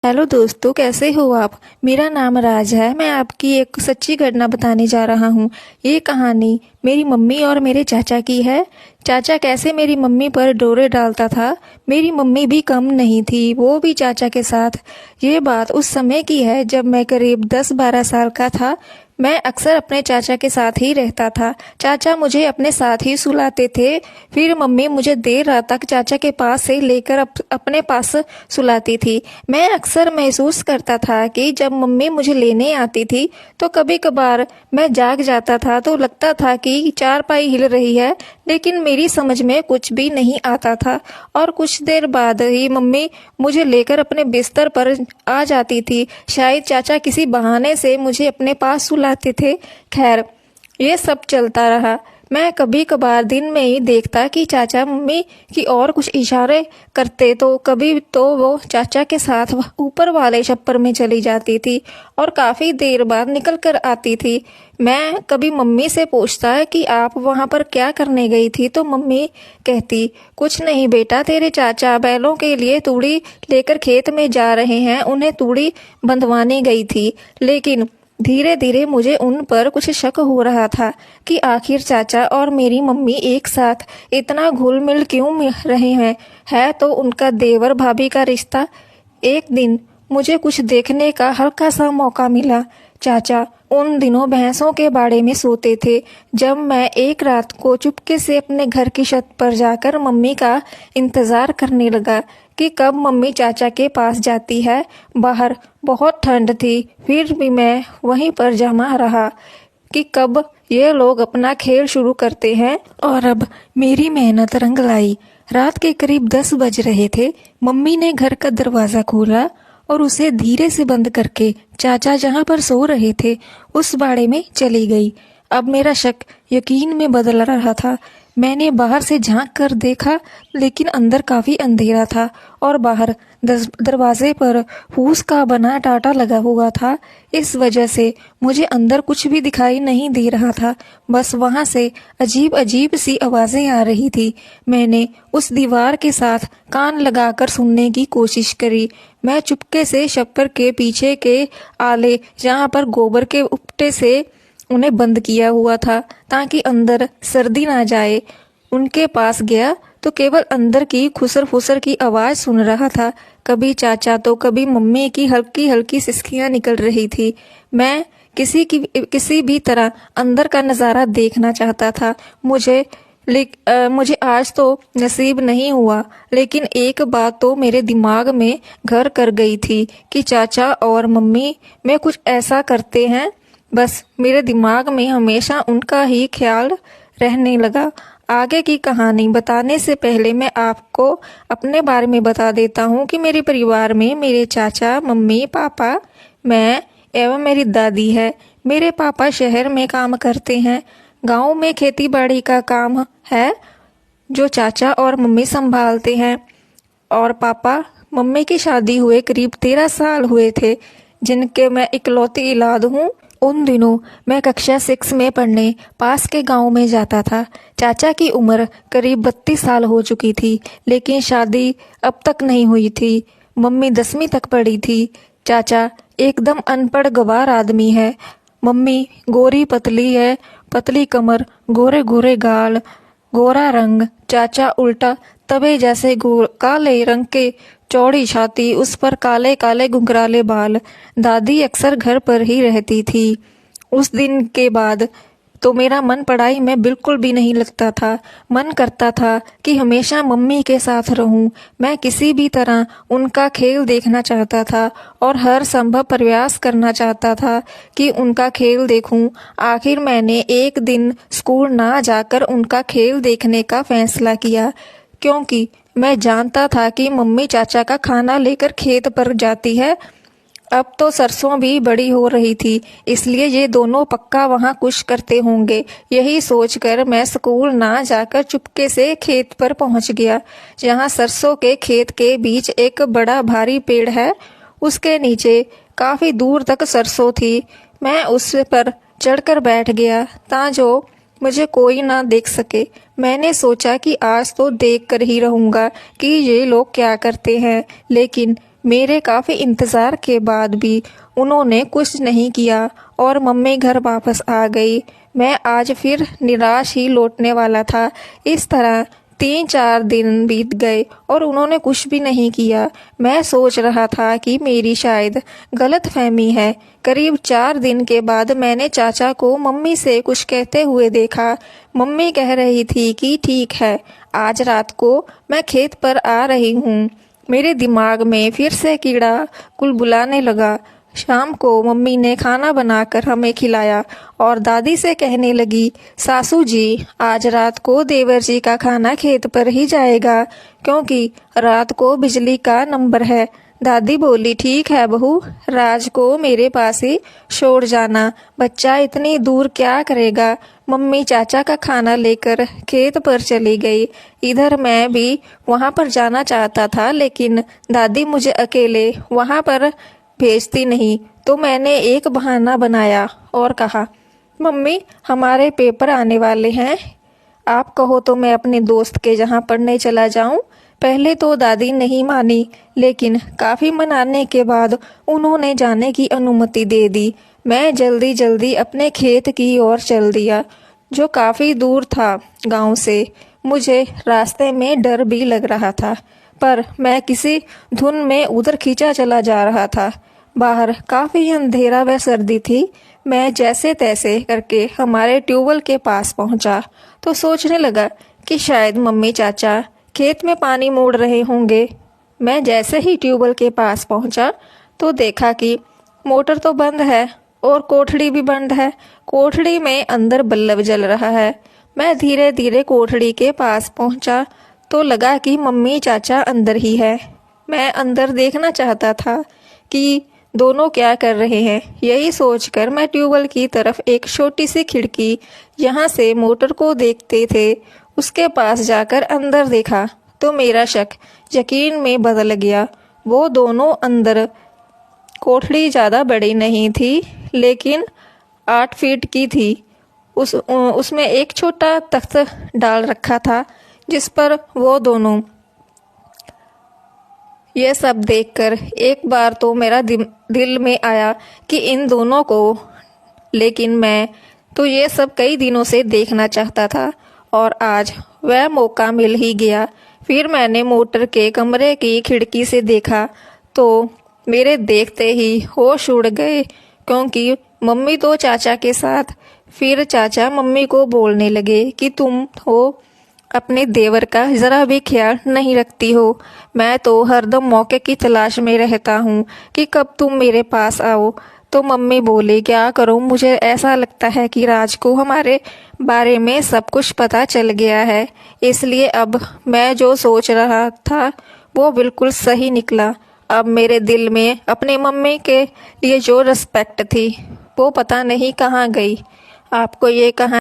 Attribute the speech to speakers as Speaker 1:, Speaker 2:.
Speaker 1: Hello दोस्तों, कैसे हो आप। मेरा नाम राज है। मैं आपकी एक सच्ची घटना बताने जा रहा हूँ। ये कहानी मेरी मम्मी और मेरे चाचा की है। चाचा कैसे मेरी मम्मी पर डोरे डालता था। मेरी मम्मी भी कम नहीं थी, वो भी चाचा के साथ। ये बात उस समय की है जब मैं करीब 10-12 साल का था। मैं अक्सर अपने चाचा के साथ ही रहता था। चाचा मुझे अपने साथ ही सुलाते थे। फिर मम्मी मुझे देर रात तक चाचा के पास से लेकर अपने पास सुलाती थी। मैं अक्सर महसूस करता था कि जब मम्मी मुझे लेने आती थी तो कभी कभार मैं जाग जाता था, तो लगता था कि चारपाई हिल रही है, लेकिन मेरी समझ में कुछ भी नहीं आता था। और कुछ देर बाद ही मम्मी मुझे लेकर अपने बिस्तर पर आ जाती थी। शायद चाचा किसी बहाने से मुझे अपने पास सुलाते थे। खैर, ये सब चलता रहा। मैं कभी कभार दिन में ही देखता कि चाचा मम्मी की ओर कुछ इशारे करते, तो कभी तो वो चाचा के साथ ऊपर वाले छप्पर में चली जाती थी और काफी देर बाद निकल कर आती थी। मैं कभी मम्मी से पूछता कि आप वहां पर क्या करने गई थी, तो मम्मी कहती, कुछ नहीं बेटा, तेरे चाचा बैलों के लिए तूड़ी लेकर खेत में जा रहे हैं, उन्हें तूड़ी बंधवाने गई थी। लेकिन धीरे धीरे मुझे उन पर कुछ शक हो रहा था कि आखिर चाचा और मेरी मम्मी एक साथ इतना घुल मिल क्यों रहे हैं। है तो उनका देवर भाभी का रिश्ता। एक दिन मुझे कुछ देखने का हल्का सा मौका मिला। चाचा उन दिनों भैंसों के बाड़े में सोते थे। जब मैं एक रात को चुपके से अपने घर की छत पर जाकर मम्मी का इंतजार करने लगा कि कब मम्मी चाचा के पास जाती है। बाहर बहुत ठंड थी, फिर भी मैं वहीं पर जमा रहा कि कब ये लोग अपना खेल शुरू करते हैं। और अब मेरी मेहनत रंग लाई। रात के करीब 10 बज रहे थे। मम्मी ने घर का दरवाजा खोला और उसे धीरे से बंद करके चाचा जहां पर सो रहे थे उस बाड़े में चली गई। अब मेरा शक यकीन में बदल रहा था। मैंने बाहर से झांक कर देखा, लेकिन अंदर काफी अंधेरा था और बाहर दरवाजे पर फूस का बना टाटा लगा हुआ था। इस वजह से मुझे अंदर कुछ भी दिखाई नहीं दे रहा था। बस वहां से अजीब अजीब सी आवाजें आ रही थी। मैंने उस दीवार के साथ कान लगाकर सुनने की कोशिश करी। मैं चुपके से छप्पर के पीछे के आले, जहां पर गोबर के उपटे से उन्हें बंद किया हुआ था ताकि अंदर सर्दी ना जाए, उनके पास गया तो केवल अंदर की खुसर फुसर की आवाज सुन रहा था। कभी चाचा तो कभी मम्मी की हल्की हल्की सिसकियां निकल रही थी। मैं किसी भी तरह अंदर का नजारा देखना चाहता था। मुझे आज तो नसीब नहीं हुआ, लेकिन एक बात तो मेरे दिमाग में घर कर गई थी कि चाचा और मम्मी में कुछ ऐसा करते हैं। बस मेरे दिमाग में हमेशा उनका ही ख्याल रहने लगा। आगे की कहानी बताने से पहले मैं आपको अपने बारे में बता देता हूँ कि मेरे परिवार में मेरे चाचा, मम्मी, पापा, मैं एवं मेरी दादी है। मेरे पापा शहर में काम करते हैं। गांव में खेती बाड़ी का काम है जो चाचा और मम्मी संभालते हैं। और पापा मम्मी की शादी हुए करीब 13 साल हुए थे, जिनके मैं इकलौती औलाद हूँ। उन दिनों मैं कक्षा 6 में पढ़ने पास के गांव में जाता था। चाचा की उम्र करीब 32 साल हो चुकी थी, लेकिन शादी अब तक नहीं हुई थी। मम्मी 10वीं तक पढ़ी थी। चाचा एकदम अनपढ़ गवार आदमी है। मम्मी गोरी पतली है, पतली कमर, गोरे गोरे गाल, गोरा रंग। चाचा उल्टा तवे जैसे काले रंग के, चौड़ी छाती, उस पर काले काले घुंघराले बाल। दादी अक्सर घर पर ही रहती थी। उस दिन के बाद तो मेरा मन पढ़ाई में बिल्कुल भी नहीं लगता था। मन करता था कि हमेशा मम्मी के साथ रहूं। मैं किसी भी तरह उनका खेल देखना चाहता था और हर संभव प्रयास करना चाहता था कि उनका खेल देखूं। आखिर मैंने एक दिन स्कूल ना जाकर उनका खेल देखने का फैसला किया, क्योंकि मैं जानता था कि मम्मी चाचा का खाना लेकर खेत पर जाती है। अब तो सरसों भी बड़ी हो रही थी, इसलिए ये दोनों पक्का वहां कुछ करते होंगे। यही सोचकर मैं स्कूल ना जाकर चुपके से खेत पर पहुंच गया, जहां सरसों के खेत के बीच एक बड़ा भारी पेड़ है। उसके नीचे काफी दूर तक सरसों थी। मैं उस पर चढ़कर बैठ गया ताजो मुझे कोई ना देख सके। मैंने सोचा कि आज तो देख कर ही रहूंगा कि ये लोग क्या करते हैं, लेकिन मेरे काफ़ी इंतज़ार के बाद भी उन्होंने कुछ नहीं किया और मम्मी घर वापस आ गई। मैं आज फिर निराश ही लौटने वाला था। इस तरह 3-4 दिन बीत गए और उन्होंने कुछ भी नहीं किया। मैं सोच रहा था कि मेरी शायद गलतफहमी है। करीब 4 दिन के बाद मैंने चाचा को मम्मी से कुछ कहते हुए देखा। मम्मी कह रही थी कि ठीक है, आज रात को मैं खेत पर आ रही हूँ। मेरे दिमाग में फिर से कीड़ा कुलबुलाने लगा। शाम को मम्मी ने खाना बनाकर हमें खिलाया और दादी से कहने लगी, सासू जी आज रात को देवर जी का खाना खेत पर ही जाएगा क्योंकि रात को बिजली का नंबर है। दादी बोली, ठीक है बहू, राज को मेरे पास ही छोड़ जाना, बच्चा इतनी दूर क्या करेगा। मम्मी चाचा का खाना लेकर खेत पर चली गई। इधर मैं भी वहां पर जाना चाहता था, लेकिन दादी मुझे अकेले वहां पर भेजती नहीं, तो मैंने एक बहाना बनाया और कहा, मम्मी हमारे पेपर आने वाले हैं, आप कहो तो मैं अपने दोस्त के जहाँ पढ़ने चला जाऊं। पहले तो दादी नहीं मानी, लेकिन काफ़ी मनाने के बाद उन्होंने जाने की अनुमति दे दी। मैं जल्दी जल्दी अपने खेत की ओर चल दिया, जो काफ़ी दूर था गांव से। मुझे रास्ते में डर भी लग रहा था, पर मैं किसी धुन में उधर खींचा चला जा रहा था। बाहर काफ़ी अंधेरा व सर्दी थी। मैं जैसे तैसे करके हमारे ट्यूबवेल के पास पहुंचा तो सोचने लगा कि शायद मम्मी चाचा खेत में पानी मोड़ रहे होंगे। मैं जैसे ही ट्यूबवेल के पास पहुंचा तो देखा कि मोटर तो बंद है और कोठड़ी भी बंद है। कोठड़ी में अंदर बल्ब जल रहा है। मैं धीरे धीरे कोठड़ी के पास पहुंचा तो लगा कि मम्मी चाचा अंदर ही है। मैं अंदर देखना चाहता था कि दोनों क्या कर रहे हैं। यही सोचकर मैं ट्यूबवेल की तरफ एक छोटी सी खिड़की, यहाँ से मोटर को देखते थे, उसके पास जाकर अंदर देखा तो मेरा शक यकीन में बदल गया। वो दोनों अंदर, कोठड़ी ज़्यादा बड़ी नहीं थी लेकिन 8 फीट की थी। उसमें एक छोटा तख्त डाल रखा था जिस पर वो दोनों। ये सब देखकर एक बार तो मेरा दिल में आया कि इन दोनों को, लेकिन मैं तो ये सब कई दिनों से देखना चाहता था और आज वह मौका मिल ही गया। फिर मैंने मोटर के कमरे की खिड़की से देखा तो मेरे देखते ही होश उड़ गए, क्योंकि मम्मी तो चाचा के साथ। फिर चाचा मम्मी को बोलने लगे कि तुम हो अपने देवर का ज़रा भी ख्याल नहीं रखती हो। मैं तो हरदम मौके की तलाश में रहता हूँ कि कब तुम मेरे पास आओ। तो मम्मी बोली, क्या करूँ, मुझे ऐसा लगता है कि राज को हमारे बारे में सब कुछ पता चल गया है, इसलिए अब मैं जो सोच रहा था वो बिल्कुल सही निकला। अब मेरे दिल में अपनी मम्मी के लिए जो रिस्पेक्ट थी वो पता नहीं कहाँ गई। आपको ये कहानी